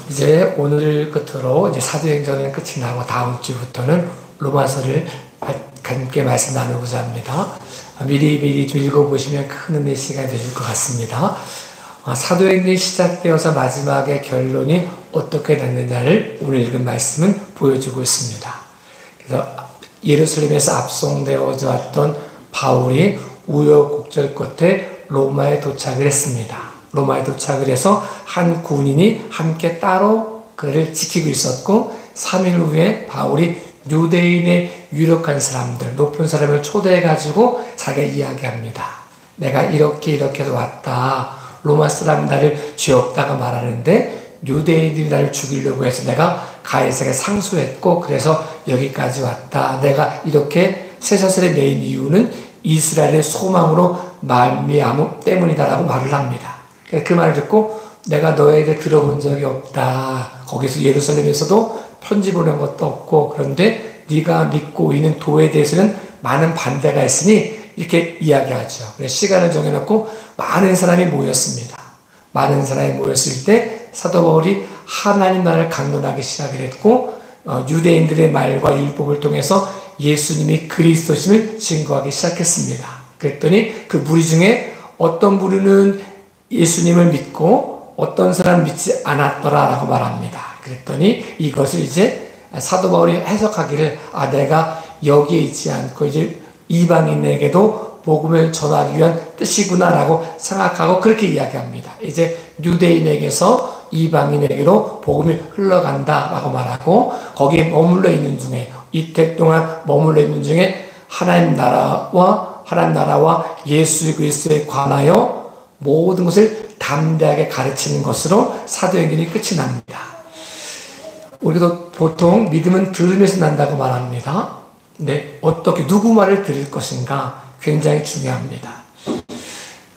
이제 오늘 끝으로 이제 사도행전은 끝이 나고 다음 주부터는 로마서를 함께 말씀 나누고자 합니다. 미리 좀 읽어보시면 큰 은혜의 시간이 되실 것 같습니다. 사도행전이 시작되어서 마지막에 결론이 어떻게 났느냐를 오늘 읽은 말씀은 보여주고 있습니다. 그래서 예루살렘에서 압송되어져 왔던 바울이 우여곡절 끝에 로마에 도착을 했습니다. 로마에 도착을 해서 한 군인이 함께 따로 그를 지키고 있었고 3일 후에 바울이 유대인의 유력한 사람들, 높은 사람을 초대해가지고 자기가 이야기합니다. 내가 이렇게 해서 왔다. 로마 사람 나를 죄 없다가 말하는데 유대인들이 나를 죽이려고 해서 내가 가이사에게 상소했고 그래서 여기까지 왔다. 내가 이렇게 쇠사슬에 매인 이유는 이스라엘의 소망으로 말미암음 때문이다라고 말을 합니다. 그 말을 듣고 내가 너에게 들어본 적이 없다. 거기서 예루살렘에서도 편지 보낸 것도 없고 그런데 네가 믿고 있는 도에 대해서는 많은 반대가 있으니 이렇게 이야기하죠. 그래서 시간을 정해놓고 많은 사람이 모였습니다. 많은 사람이 모였을 때 사도 바울이 하나님 나라를 강론하기 시작을 했고 유대인들의 말과 율법을 통해서 예수님이 그리스도심을 증거하기 시작했습니다. 그랬더니 그 무리 중에 어떤 무리는 예수님을 믿고 어떤 사람은 믿지 않았더라라고 말합니다. 그랬더니 이것을 이제 사도 바울이 해석하기를 내가 여기에 있지 않고 이제 이방인에게도 복음을 전하기 위한 뜻이구나라고 생각하고 그렇게 이야기합니다. 이제 유대인에게서 이방인에게로 복음이 흘러간다라고 말하고 거기에 머물러 있는 중에 이태 동안 머물러 있는 중에 하나님 나라와 예수 그리스도에 관하여 모든 것을 담대하게 가르치는 것으로 사도행전이 끝이 납니다. 우리도 보통 믿음은 들으면서 난다고 말합니다. 네, 어떻게 누구 말을 들을 것인가 굉장히 중요합니다.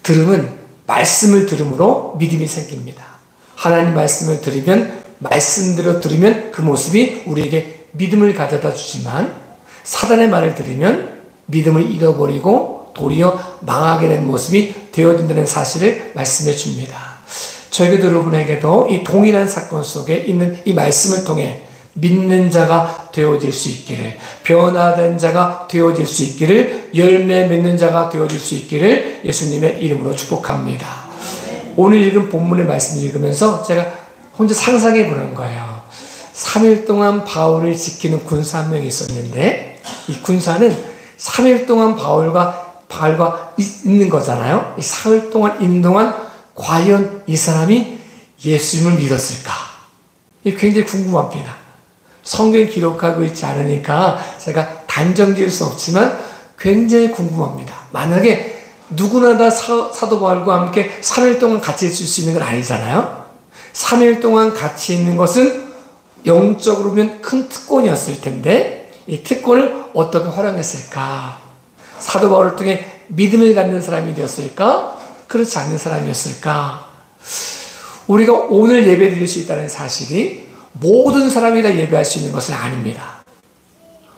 들음은 말씀을 들음으로 믿음이 생깁니다. 하나님 말씀을 들으면 말씀대로 들으면 그 모습이 우리에게 믿음을 가져다 주지만 사단의 말을 들으면 믿음을 잃어버리고 도리어 망하게 된 모습이 되어진다는 사실을 말씀해 줍니다. 저에게도 여러분에게도 이 동일한 사건 속에 있는 이 말씀을 통해 믿는 자가 되어질 수 있기를, 변화된 자가 되어질 수 있기를, 열매 맺는 자가 되어질 수 있기를 예수님의 이름으로 축복합니다. 오늘 읽은 본문의 말씀을 읽으면서 제가 혼자 상상해 보는 거예요. 3일 동안 바울을 지키는 군사 한 명이 있었는데 이 군사는 3일 동안 바울과 있는 거잖아요. 이 4일 동안 있는 동안 과연 이 사람이 예수님을 믿었을까? 이게 굉장히 궁금합니다. 성경에 기록하고 있지 않으니까 제가 단정 지을 수 없지만 굉장히 궁금합니다. 만약에 누구나 다 사도 바울과 함께 3일 동안 같이 있을 수 있는 건 아니잖아요. 3일 동안 같이 있는 것은 영적으로 보면 큰 특권이었을 텐데 이 특권을 어떻게 활용했을까? 사도 바울을 통해 믿음을 갖는 사람이 되었을까? 그렇지 않는 사람이었을까? 우리가 오늘 예배 드릴 수 있다는 사실이 모든 사람이 다 예배할 수 있는 것은 아닙니다.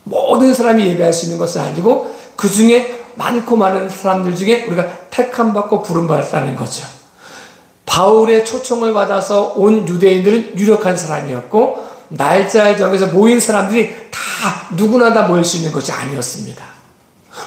모든 사람이 예배할 수 있는 것은 아니고 그 중에 많고 많은 사람들 중에 우리가 택함 받고 부름 받았다는 거죠. 바울의 초청을 받아서 온 유대인들은 유력한 사람이었고 날짜를 정해서 모인 사람들이 다 누구나 다 모일 수 있는 것이 아니었습니다.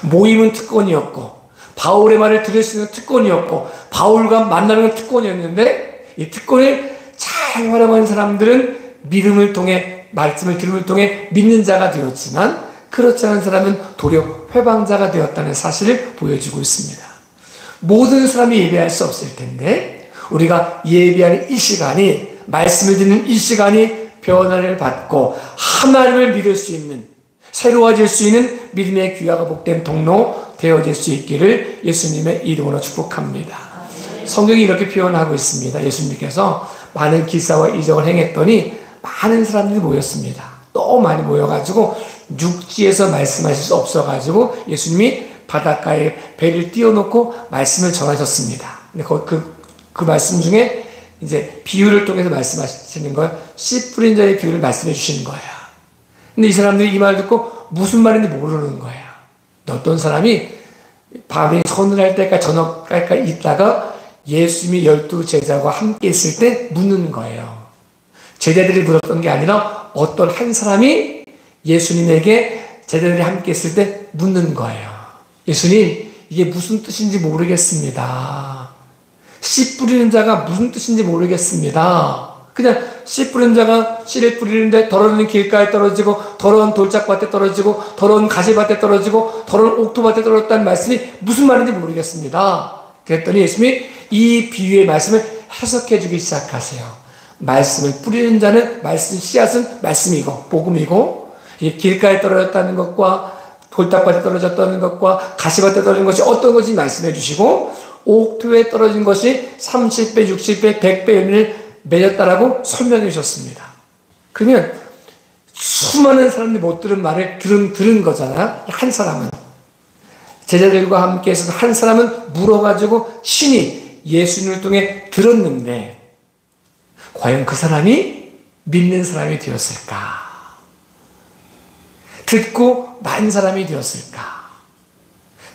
모임은 특권이었고 바울의 말을 들을 수 있는 특권이었고 바울과 만나는 건 특권이었는데 이 특권을 잘 활용한 사람들은 믿음을 통해 말씀을 들음을 통해 믿는 자가 되었지만 그렇지 않은 사람은 도리어 회방자가 되었다는 사실을 보여주고 있습니다. 모든 사람이 예배할 수 없을 텐데 우리가 예배하는 이 시간이 말씀을 듣는 이 시간이 변화를 받고 하나님을 믿을 수 있는 새로워질 수 있는 믿음의 귀하가 복된 통로 되어질 수 있기를 예수님의 이름으로 축복합니다. 성경이 이렇게 표현하고 있습니다. 예수님께서 많은 기사와 이적을 행했더니 많은 사람들이 모였습니다. 너무 많이 모여가지고 육지에서 말씀하실 수 없어가지고 예수님이 바닷가에 배를 띄워놓고 말씀을 전하셨습니다. 근데 그 말씀 중에 이제 비유를 통해서 말씀하시는 거예요. 씨 뿌린 자의 비유를 말씀해 주시는 거예요. 근데 이 사람들이 이 말 듣고 무슨 말인지 모르는 거예요. 어떤 사람이 밤에 서늘할 때까지 저녁까지 있다가 예수님이 12 제자와 함께 있을 때 묻는 거예요. 제자들이 물었던 게 아니라 어떤 한 사람이 예수님에게 제자들이 함께 있을 때 묻는 거예요. 예수님, 이게 무슨 뜻인지 모르겠습니다. 씨 뿌리는 자가 무슨 뜻인지 모르겠습니다. 그냥 씨 뿌리는 자가 씨를 뿌리는데 더러운 길가에 떨어지고 더러운 돌짝밭에 떨어지고 더러운 가시밭에 떨어지고 더러운 옥토밭에 떨어졌다는 말씀이 무슨 말인지 모르겠습니다. 그랬더니 예수님이 이 비유의 말씀을 해석해 주기 시작하세요. 말씀을 뿌리는 자는 말씀, 씨앗은 말씀이고 복음이고, 이 길가에 떨어졌다는 것과 돌짝밭에 떨어졌다는 것과 가시밭에 떨어진 것이 어떤 것인지 말씀해 주시고, 옥토에 떨어진 것이 30배, 60배, 100배 열매를 맺었다라고 설명해 주셨습니다. 그러면 수많은 사람들이 못 들은 말을 들은 거잖아요. 한 사람은. 제자들과 함께 있어서 한 사람은 물어가지고 신이 예수님을 통해 들었는데 과연 그 사람이 믿는 사람이 되었을까? 듣고 난 사람이 되었을까?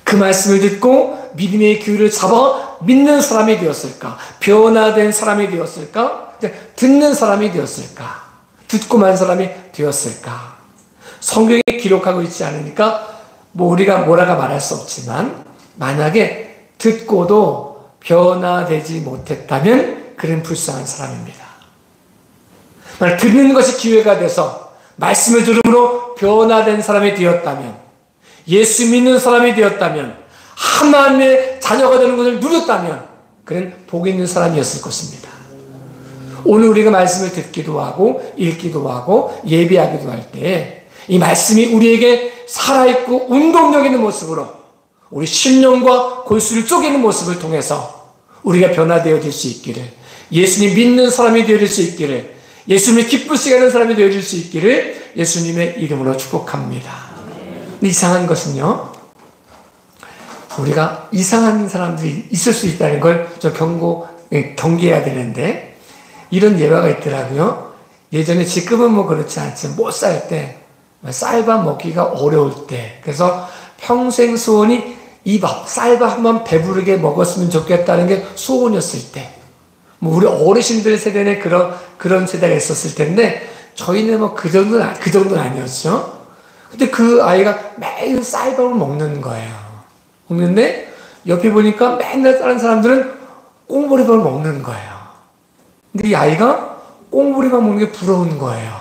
그 말씀을 듣고 믿음의 기회를 잡아 믿는 사람이 되었을까? 변화된 사람이 되었을까? 듣는 사람이 되었을까? 듣고 만 사람이 되었을까? 성경에 기록하고 있지 않으니까 뭐 우리가 뭐라가 말할 수 없지만, 만약에 듣고도 변화되지 못했다면 그는 불쌍한 사람입니다. 만약 듣는 것이 기회가 돼서 말씀을 들음으로 변화된 사람이 되었다면, 예수 믿는 사람이 되었다면, 하나님의 자녀가 되는 것을 누렸다면 그는 복 있는 사람이었을 것입니다. 오늘 우리가 말씀을 듣기도 하고 읽기도 하고 예배하기도 할 때 이 말씀이 우리에게 살아있고 운동력 있는 모습으로 우리 심령과 골수를 쪼개는 모습을 통해서 우리가 변화되어질 수 있기를, 예수님 믿는 사람이 되어질 수 있기를, 예수님을 기쁘시게 하는 사람이 되어질 수 있기를 예수님의 이름으로 축복합니다. 이상한 것은요, 우리가 이상한 사람들이 있을 수 있다는 걸 좀 경계해야 되는데, 이런 예화가 있더라고요. 예전에 지금은 뭐 그렇지 않지만 못 살 때, 쌀밥 먹기가 어려울 때, 그래서 평생 소원이 이 밥, 쌀밥 한번 배부르게 먹었으면 좋겠다는 게 소원이었을 때, 뭐 우리 어르신들 세대는 그런 세대가 있었을 텐데, 저희는 뭐 그 정도는 아니었죠. 근데 그 아이가 매일 쌀밥을 먹는 거예요. 먹는데 옆에 보니까 맨날 다른 사람들은 꽁보리밥을 먹는 거예요. 근데 이 아이가 꽁보리밥 먹는 게 부러운 거예요.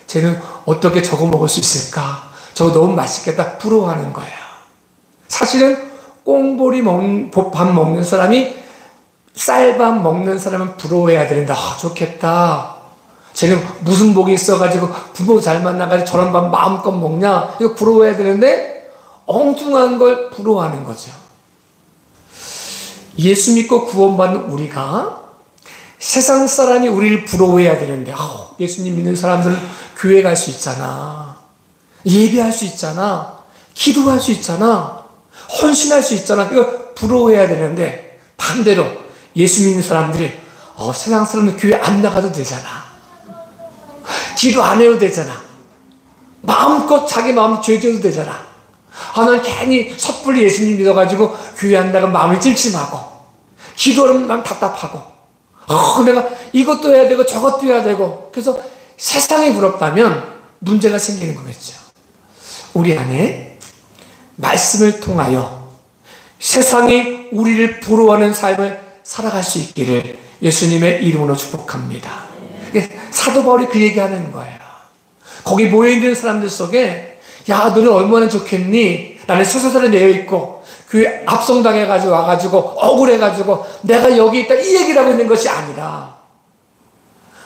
쟤는 어떻게 저거 먹을 수 있을까? 저거 너무 맛있겠다. 부러워하는 거예요. 사실은 꽁보리밥 먹는 사람이 쌀밥 먹는 사람은 부러워해야 되는데, 좋겠다. 쟤는 무슨 복이 있어가지고 부모 잘 만나가지고 저런 밥 마음껏 먹냐? 이거 부러워해야 되는데 엉뚱한 걸 부러워하는 거죠. 예수 믿고 구원받는 우리가 세상 사람이 우리를 부러워해야 되는데, 예수님 믿는 사람들은 교회 갈 수 있잖아, 예배할 수 있잖아, 기도할 수 있잖아, 헌신할 수 있잖아, 이거 부러워해야 되는데, 반대로 예수 믿는 사람들이 세상 사람들 교회 안 나가도 되잖아, 기도 안 해도 되잖아, 마음껏 자기 마음 죄져도 되잖아, 난 괜히 섣불리 예수님 믿어가지고 교회 안 나가면 마음이 찜찜하고, 기도하면 마음 답답하고, 내가 이것도 해야 되고 저것도 해야 되고, 그래서 세상이 부럽다면 문제가 생기는 거겠죠. 우리 안에 말씀을 통하여 세상이 우리를 부러워하는 삶을 살아갈 수 있기를 예수님의 이름으로 축복합니다. 사도 바울이 그 얘기하는 거예요. 거기 모여있는 사람들 속에, 야, 너는 얼마나 좋겠니? 나는 소설에 내어있고 그 압송당해가지고 와가지고 억울해가지고 내가 여기 있다, 이 얘기를 하고 있는 것이 아니라,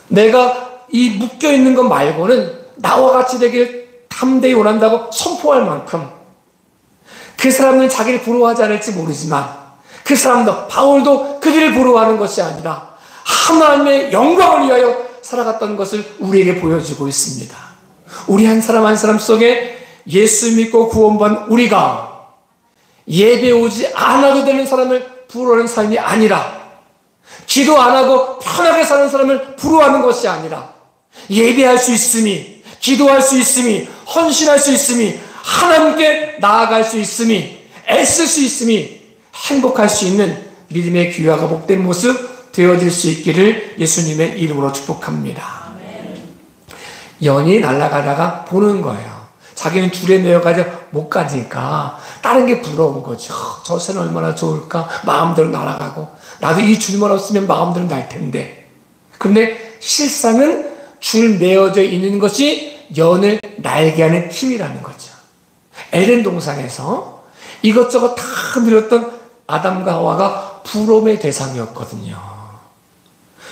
내가 이 묶여있는 것 말고는 나와 같이 되길 담대히 원한다고 선포할 만큼, 그 사람은 자기를 부러워하지 않을지 모르지만 그 사람도, 바울도 그들을 부러워하는 것이 아니라 하나님의 영광을 위하여 살아갔던 것을 우리에게 보여주고 있습니다. 우리 한 사람 한 사람 속에 예수 믿고 구원받은 우리가 예배 오지 않아도 되는 사람을 부러워하는 삶이 아니라, 기도 안 하고 편하게 사는 사람을 부러워하는 것이 아니라, 예배할 수 있음이, 기도할 수 있음이, 헌신할 수 있음이, 하나님께 나아갈 수 있음이, 애쓸 수 있음이, 행복할 수 있는 믿음의 귀하가 복된 모습 되어질 수 있기를 예수님의 이름으로 축복합니다. 연이 날아가다가 보는 거예요. 자기는 줄에 매여가지고 못 가니까 다른 게 부러운 거죠. 저 새는 얼마나 좋을까? 마음대로 날아가고 나도 이 줄만 없으면 마음대로 날 텐데. 근데 실상은 줄 매어져 있는 것이 연을 날게 하는 힘이라는 거죠. 에덴 동산에서 이것저것 다 누렸던 아담과 하와가 부러움의 대상이었거든요.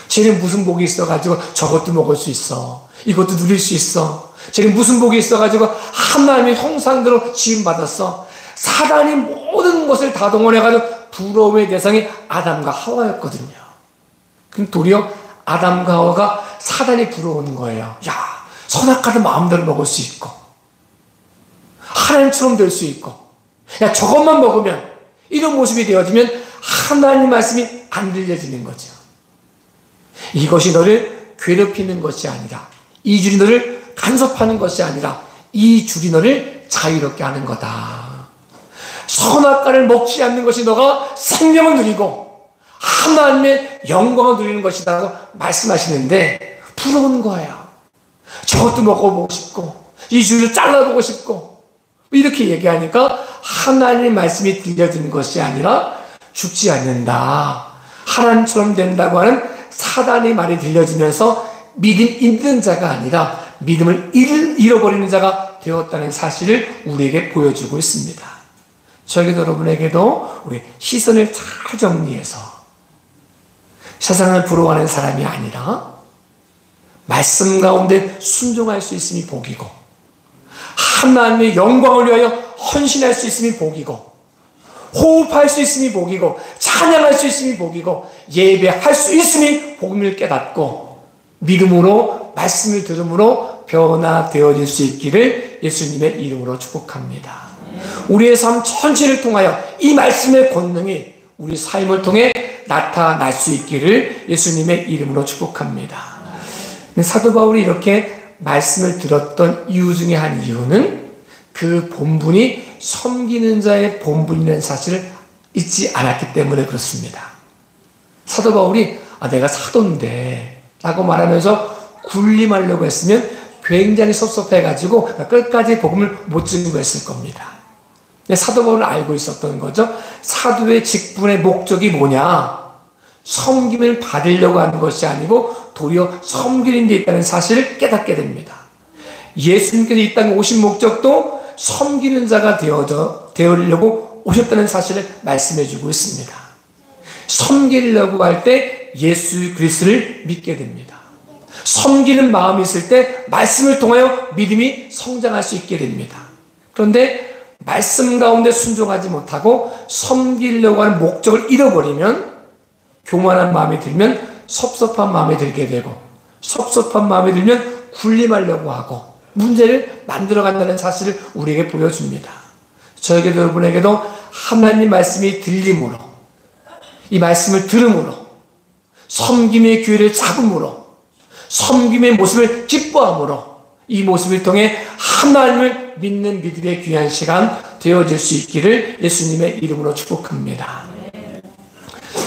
쟤는 무슨 복이 있어가지고 저것도 먹을 수 있어. 이것도 누릴 수 있어. 쟤는 무슨 복이 있어가지고 하나님의 형상대로 지음받았어. 사단이 모든 것을 다 동원해가지고 부러움의 대상이 아담과 하와였거든요. 그럼 도리어 아담과 하와가 사단이 부러운 거예요. 야, 선악과도 마음대로 먹을 수 있고 하나님처럼 될 수 있고, 야, 저것만 먹으면 이런 모습이 되어지면 하나님 말씀이 안 들려지는 거죠. 이것이 너를 괴롭히는 것이 아니라, 이 줄이 너를 간섭하는 것이 아니라 이 줄이 너를 자유롭게 하는 거다. 선악과를 먹지 않는 것이 너가 생명을 누리고 하나님의 영광을 누리는 것이라고 말씀하시는데 부러운 거예요. 저것도 먹어보고 싶고 이 줄을 잘라보고 싶고 이렇게 얘기하니까 하나님의 말씀이 들려지는 것이 아니라 죽지 않는다, 하나님처럼 된다고 하는 사단의 말이 들려지면서 믿음 있는 자가 아니라 믿음을 잃어버리는 자가 되었다는 사실을 우리에게 보여주고 있습니다. 저에게도 여러분에게도 우리 시선을 잘 정리해서 세상을 부러워하는 사람이 아니라 말씀 가운데 순종할 수 있음이 복이고 하나님의 영광을 위하여 헌신할 수 있음이 복이고 호흡할 수 있음이 복이고 찬양할 수 있음이 복이고 예배할 수 있음이 복임을 깨닫고 믿음으로 말씀을 들음으로 변화되어질 수 있기를 예수님의 이름으로 축복합니다. 우리의 삶 전체를 통하여 이 말씀의 권능이 우리 삶을 통해 나타날 수 있기를 예수님의 이름으로 축복합니다. 사도 바울이 이렇게 말씀을 들었던 이유 중에 한 이유는 그 본분이 섬기는 자의 본분이라는 사실을 잊지 않았기 때문에 그렇습니다. 사도 바울이 내가 사도인데 라고 말하면서 군림하려고 했으면 굉장히 섭섭해가지고 끝까지 복음을 못 증거 했을 겁니다. 근데 사도 바울은 알고 있었던 거죠. 사도의 직분의 목적이 뭐냐? 섬김을 받으려고 하는 것이 아니고 도리어 섬기는 데 있다는 사실을 깨닫게 됩니다. 예수님께서 이 땅에 오신 목적도 섬기는 자가 되어려고 오셨다는 사실을 말씀해 주고 있습니다. 섬기려고 할 때 예수 그리스도를 믿게 됩니다. 섬기는 마음이 있을 때 말씀을 통하여 믿음이 성장할 수 있게 됩니다. 그런데 말씀 가운데 순종하지 못하고 섬기려고 하는 목적을 잃어버리면 교만한 마음이 들면 섭섭한 마음이 들게 되고 섭섭한 마음이 들면 군림하려고 하고 문제를 만들어간다는 사실을 우리에게 보여줍니다. 저에게도 여러분에게도 하나님 말씀이 들림으로 이 말씀을 들음으로 섬김의 기회를 잡음으로 섬김의 모습을 기뻐함으로 이 모습을 통해 하나님을 믿는 믿음의 귀한 시간 되어질 수 있기를 예수님의 이름으로 축복합니다.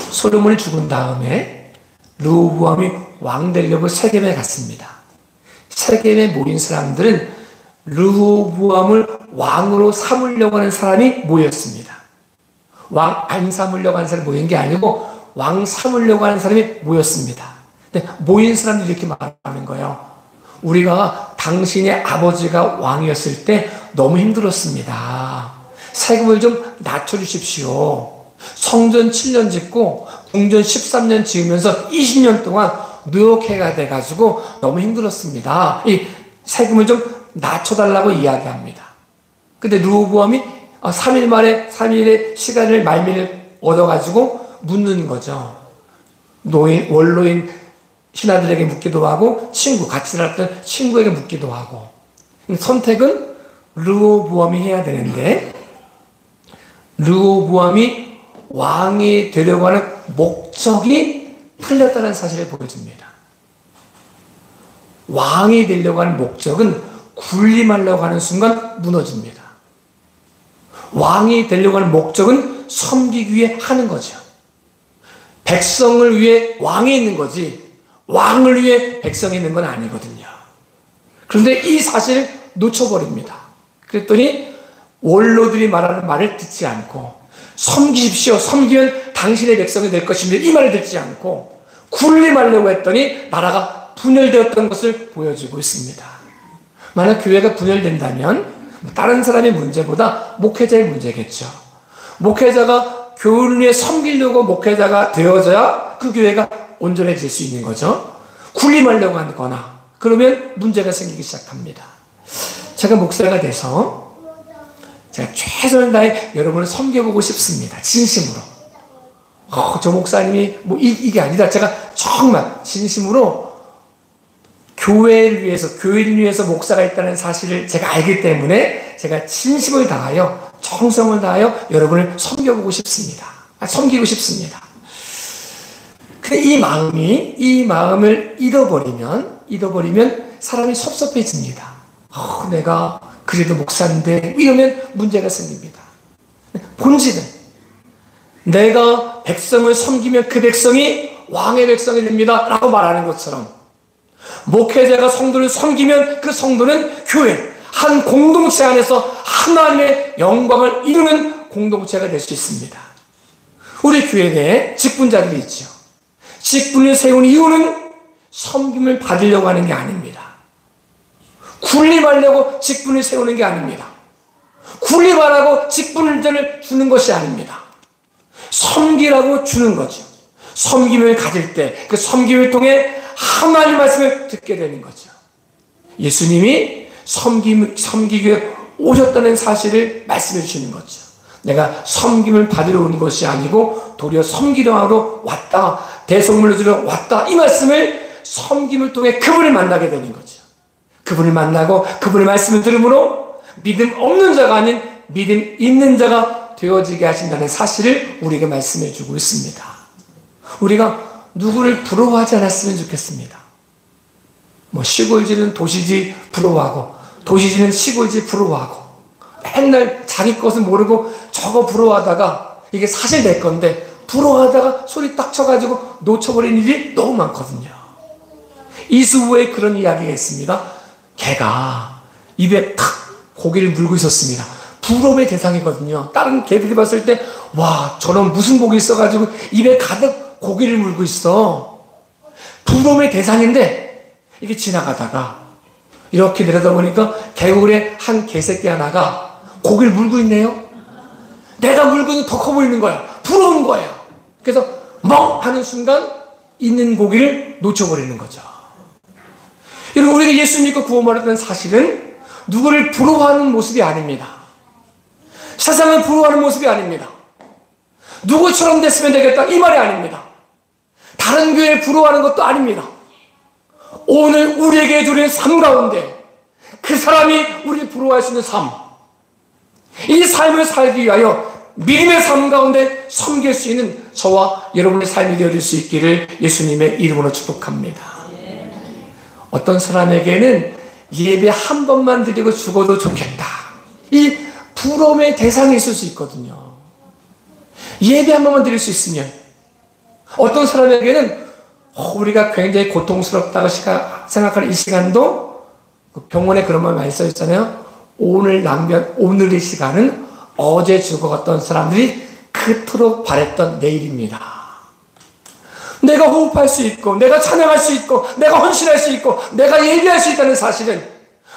솔로몬이 죽은 다음에 르호보암이 왕 되려고 세겜에 갔습니다. 세겜에 모인 사람들은 르호보암을 왕으로 삼으려고 하는 사람이 모였습니다. 왕 안 삼으려고 하는 사람이 모인 게 아니고 왕 삼으려고 하는 사람이 모였습니다. 근데 모인 사람들이 이렇게 말하는 거예요. 우리가 당신의 아버지가 왕이었을 때 너무 힘들었습니다. 세금을 좀 낮춰주십시오. 성전 7년 짓고 궁전 13년 지으면서 20년 동안 노역해가 돼가지고 너무 힘들었습니다. 이 세금을 좀 낮춰달라고 이야기합니다. 근데 르호보암이 3일 만에 3일의 시간을 말미를 얻어가지고 묻는 거죠. 원로인 신하들에게 묻기도 하고 같이 살았던 친구에게 묻기도 하고 선택은 르호보암이 해야 되는데 르호보암이 왕이 되려고 하는 목적이 틀렸다는 사실을 보여줍니다. 왕이 되려고 하는 목적은 군림하려고 하는 순간 무너집니다. 왕이 되려고 하는 목적은 섬기기 위해 하는 거죠. 백성을 위해 왕이 있는 거지 왕을 위해 백성이 있는 건 아니거든요. 그런데 이 사실을 놓쳐버립니다. 그랬더니 원로들이 말하는 말을 듣지 않고 섬기십시오. 섬기면 당신의 백성이 될 것입니다. 이 말을 듣지 않고 군림하려고 했더니 나라가 분열되었던 것을 보여주고 있습니다. 만약 교회가 분열된다면 다른 사람의 문제보다 목회자의 문제겠죠. 목회자가 교회를 위해 섬기려고 목회자가 되어져야 그 교회가 온전해질 수 있는 거죠. 군림하려고 하거나 그러면 문제가 생기기 시작합니다. 제가 목사가 돼서 제가 최선을 다해 여러분을 섬겨보고 싶습니다. 진심으로. 저 목사님이 이게 아니라 제가 정말 진심으로 교회를 위해서 목사가 있다는 사실을 제가 알기 때문에 제가 진심을 다하여 정성을 다하여 여러분을 섬겨보고 싶습니다. 섬기고 싶습니다. 근데 이 마음을 잃어버리면 사람이 섭섭해집니다. 내가 그래도 목사인데 이러면 문제가 생깁니다. 본질은 내가 백성을 섬기면 그 백성이 왕의 백성이 됩니다 라고 말하는 것처럼 목회자가 성도를 섬기면 그 성도는 교회 한 공동체 안에서 하나님의 영광을 이루는 공동체가 될 수 있습니다. 우리 교회 내에 직분자들이 있죠. 직분을 세운 이유는 섬김을 받으려고 하는 게 아닙니다. 군림하려고 직분을 세우는 게 아닙니다. 군림하라고 직분을 주는 것이 아닙니다. 섬기라고 주는 거죠. 섬김을 가질 때 그 섬김을 통해 하나님 말씀을 듣게 되는 거죠. 예수님이 섬기기 위해 오셨다는 사실을 말씀해 주시는 거죠. 내가 섬김을 받으러 온 것이 아니고 도리어 섬기려 하러 왔다. 대속물로 주러 왔다. 이 말씀을 섬김을 통해 그분을 만나게 되는 거죠. 그분을 만나고 그분의 말씀을 들음으로 믿음 없는 자가 아닌 믿음 있는 자가 되어지게 하신다는 사실을 우리에게 말씀해 주고 있습니다. 우리가 누구를 부러워하지 않았으면 좋겠습니다. 시골지는 도시지 부러워하고 도시지는 시골지 부러워하고 맨날 자기 것은 모르고 저거 부러워하다가 이게 사실 내 건데 부러워하다가 소리 딱 쳐가지고 놓쳐버린 일이 너무 많거든요. 이수부에 그런 이야기가 있습니다. 개가 입에 탁 고기를 물고 있었습니다. 부러움의 대상이거든요. 다른 개들이 봤을 때 와 저런 무슨 고기 있어가지고 입에 가득 고기를 물고 있어. 부러움의 대상인데 이게 지나가다가 이렇게 내려다보니까 개구리의 한 개새끼 하나가 고기를 물고 있네요. 내가 물고 있는 더 커 보이는 거야. 부러운 거예요. 그래서 멍 하는 순간 있는 고기를 놓쳐버리는 거죠. 여러분 우리가 예수 믿고 구원받았다는 사실은 누구를 부러워하는 모습이 아닙니다. 세상을 부러워하는 모습이 아닙니다. 누구처럼 됐으면 되겠다 이 말이 아닙니다. 다른 교회를 부러워하는 것도 아닙니다. 오늘 우리에게 주는 삶 가운데 그 사람이 우리를 부러워할 수 있는 삶, 이 삶을 살기 위하여 믿음의 삶 가운데 섬길 수 있는 저와 여러분의 삶이 되어질 수 있기를 예수님의 이름으로 축복합니다. 어떤 사람에게는 예배 한 번만 드리고 죽어도 좋겠다. 이 부러움의 대상이 있을 수 있거든요. 예배 한 번만 드릴 수 있으면 어떤 사람에게는 우리가 굉장히 고통스럽다고 생각하는 이 시간도 병원에 그런 말 많이 써 있잖아요. 오늘의 시간은 어제 죽어갔던 사람들이 그토록 바랬던 내일입니다. 내가 호흡할 수 있고 내가 찬양할 수 있고 내가 헌신할 수 있고 내가 예배할 수 있다는 사실은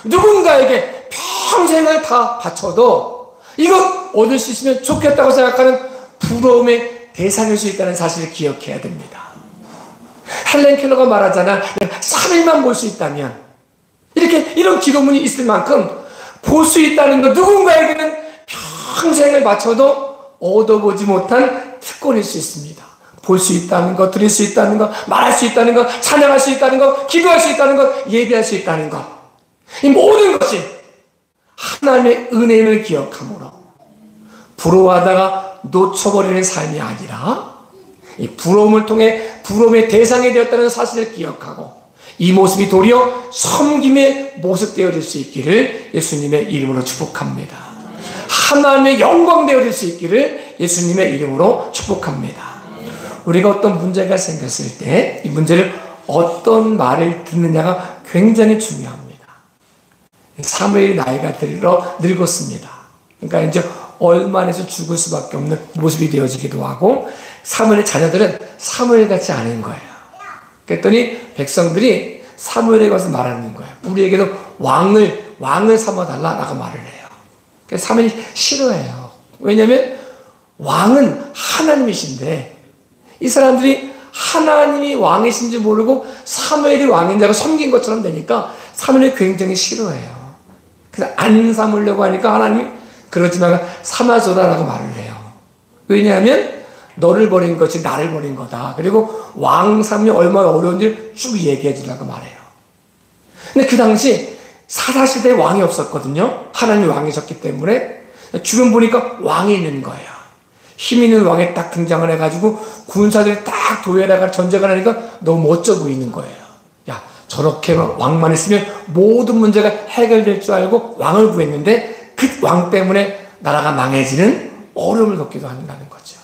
누군가에게 평생을 다 바쳐도 이것 얻을 수 있으면 좋겠다고 생각하는 부러움의 대상일 수 있다는 사실을 기억해야 됩니다. 헬렌 켈러가 말하잖아. 3일만 볼 수 있다면 이런 기도문이 있을 만큼 볼 수 있다는 것 누군가에게는 평생을 바쳐도 얻어보지 못한 특권일 수 있습니다. 볼 수 있다는 것, 들을 수 있다는 것, 말할 수 있다는 것, 찬양할 수 있다는 것, 기도할 수 있다는 것, 예배할 수 있다는 것. 이 모든 것이 하나님의 은혜를 기억함으로 부러워하다가 놓쳐버리는 삶이 아니라 이 부러움을 통해 부러움의 대상이 되었다는 사실을 기억하고 이 모습이 도리어 섬김의 모습 되어질 수 있기를 예수님의 이름으로 축복합니다. 하나님의 영광 되어질 수 있기를 예수님의 이름으로 축복합니다. 우리가 어떤 문제가 생겼을 때 이 문제를 어떤 말을 듣느냐가 굉장히 중요합니다. 사무엘이 나이가 들어 늙었습니다. 그러니까 이제 얼마 안에서 죽을 수밖에 없는 모습이 되어지기도 하고, 사무엘의 자녀들은 사무엘 같지 않은 거예요. 그랬더니 백성들이 사무엘에 가서 말하는 거예요. 우리에게도 왕을 삼아달라라고 말을 해요. 그래서 사무엘이 싫어해요. 왜냐하면 왕은 하나님이신데, 이 사람들이 하나님이 왕이신지 모르고 사무엘이 왕인 자가 섬긴 것처럼 되니까 사무엘이 굉장히 싫어해요. 그래서 안 삼으려고 하니까 하나님이 그러지 말고 삼아줘라라고 말을 해요. 왜냐하면 너를 버린 것이 나를 버린 거다. 그리고 왕 삼이 얼마나 어려운지 쭉 얘기해 주라고 말해요. 근데 그 당시 사사시대에 왕이 없었거든요. 하나님이 왕이셨기 때문에. 지금 보니까 왕이 있는 거예요. 힘 있는 왕이 딱 등장을 해가지고 군사들이 딱 도열해가 전쟁을 하니까 너무 멋져 보이는 거예요. 야, 저렇게 왕만 있으면 모든 문제가 해결될 줄 알고 왕을 구했는데 그 왕 때문에 나라가 망해지는 어려움을 겪기도 한다는 거죠.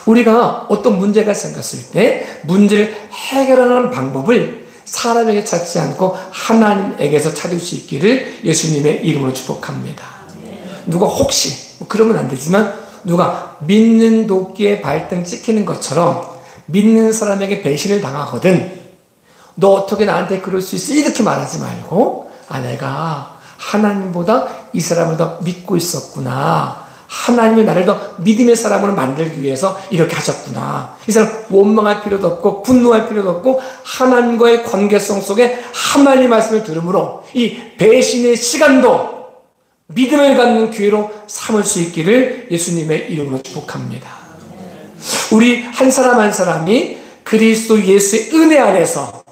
우리가 어떤 문제가 생겼을 때 문제를 해결하는 방법을 사람에게 찾지 않고 하나님에게서 찾을 수 있기를 예수님의 이름으로 축복합니다. 누가 혹시 그러면 안 되지만 누가 믿는 도끼에 발등 찍히는 것처럼 믿는 사람에게 배신을 당하거든, 너 어떻게 나한테 그럴 수 있어? 이렇게 말하지 말고, 내가 하나님보다 이 사람을 더 믿고 있었구나, 하나님이 나를 더 믿음의 사람으로 만들기 위해서 이렇게 하셨구나, 이 사람 원망할 필요도 없고 분노할 필요도 없고 하나님과의 관계성 속에 하나님 말씀을 들음으로 이 배신의 시간도 믿음을 갖는 기회로 삼을 수 있기를 예수님의 이름으로 축복합니다. 우리 한 사람 한 사람이 그리스도 예수의 은혜 안에서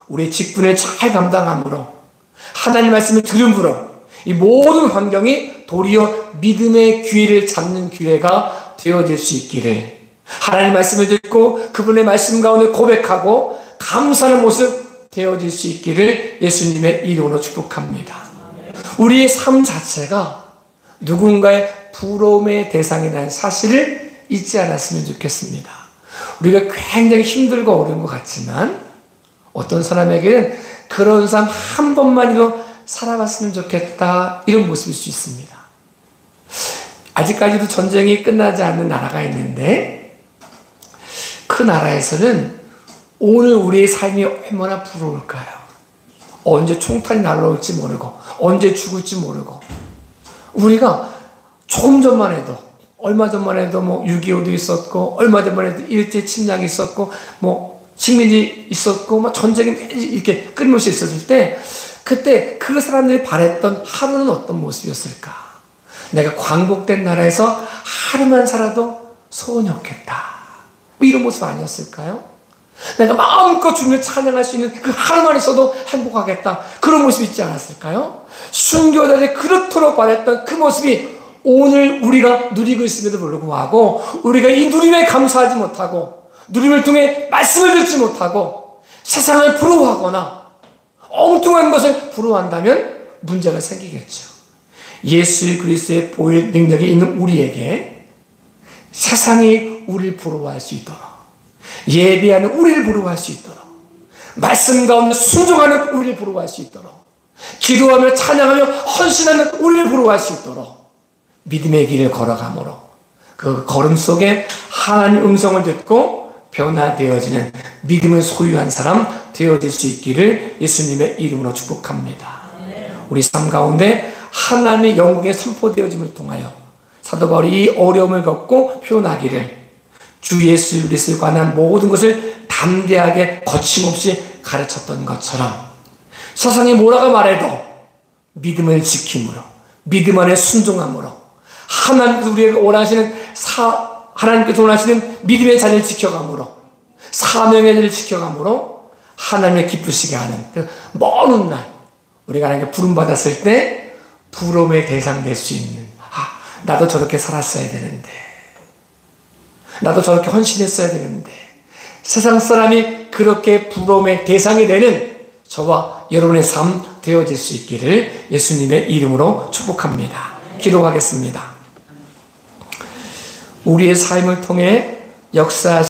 우리의 직분을 잘 감당함으로, 하나님 말씀을 들음으로 이 모든 환경이 도리어 믿음의 기회를 잡는 기회가 되어질 수 있기를, 하나님 말씀을 듣고 그분의 말씀 가운데 고백하고 감사하는 모습 되어질 수 있기를 예수님의 이름으로 축복합니다. 우리의 삶 자체가 누군가의 부러움의 대상이라는 사실을 잊지 않았으면 좋겠습니다. 우리가 굉장히 힘들고 어려운 것 같지만 어떤 사람에게는 그런 삶 한 번만이라도 살아봤으면 좋겠다, 이런 모습일 수 있습니다. 아직까지도 전쟁이 끝나지 않는 나라가 있는데 그 나라에서는 오늘 우리의 삶이 얼마나 부러울까요? 언제 총탄이 날라올지 모르고 언제 죽을지 모르고, 우리가 조금 전만 해도, 얼마 전만 해도 6.25도 있었고 얼마 전만 해도 일제 침략이 있었고 식민지 있었고 전쟁이 이렇게 끊임없이 있었을 때, 그때 그 사람들이 바랬던 하루는 어떤 모습이었을까? 내가 광복된 나라에서 하루만 살아도 소원이 없겠다, 이런 모습 아니었을까요? 내가 마음껏 주님을 찬양할 수 있는 그 하루만 있어도 행복하겠다, 그런 모습이 있지 않았을까요? 순교자들이 그렇도록 바랬던 그 모습이 오늘 우리가 누리고 있음에도 불구하고 우리가 이 누림에 감사하지 못하고 누림을 통해 말씀을 듣지 못하고 세상을 부러워하거나 엉뚱한 것을 부러워한다면 문제가 생기겠죠. 예수 그리스도의 보혈 능력이 있는 우리에게 세상이 우리를 부러워할 수 있도록, 예배하는 우리를 부러워할 수 있도록, 말씀 가운데 순종하는 우리를 부러워할 수 있도록, 기도하며 찬양하며 헌신하는 우리를 부러워할 수 있도록 믿음의 길을 걸어가므로 그 걸음 속에 하나님 음성을 듣고 변화되어지는 믿음을 소유한 사람 되어질 수 있기를 예수님의 이름으로 축복합니다. 우리 삶 가운데 하나님의 영광에 선포되어짐을 통하여 사도 바울이 이 어려움을 겪고 표현하기를, 주 예수 그리스도에 관한 모든 것을 담대하게 거침없이 가르쳤던 것처럼 세상이 뭐라고 말해도 믿음을 지킴으로, 믿음 안에 순종함으로, 하나님께서 우리에게 하나님께서 원하시는 믿음의 자리를 지켜감으로, 사명의 자리를 지켜감으로 하나님을 기쁘시게 하는 먼 훗날 우리가 하나님께 부름받았을 때 부러움의 대상 될 수 있는, 나도 저렇게 살았어야 되는데, 나도 저렇게 헌신했어야 되는데, 세상 사람이 그렇게 부러움의 대상이 되는 저와 여러분의 삶 되어질 수 있기를 예수님의 이름으로 축복합니다. 기도하겠습니다. 우리의 삶을 통해 역사하신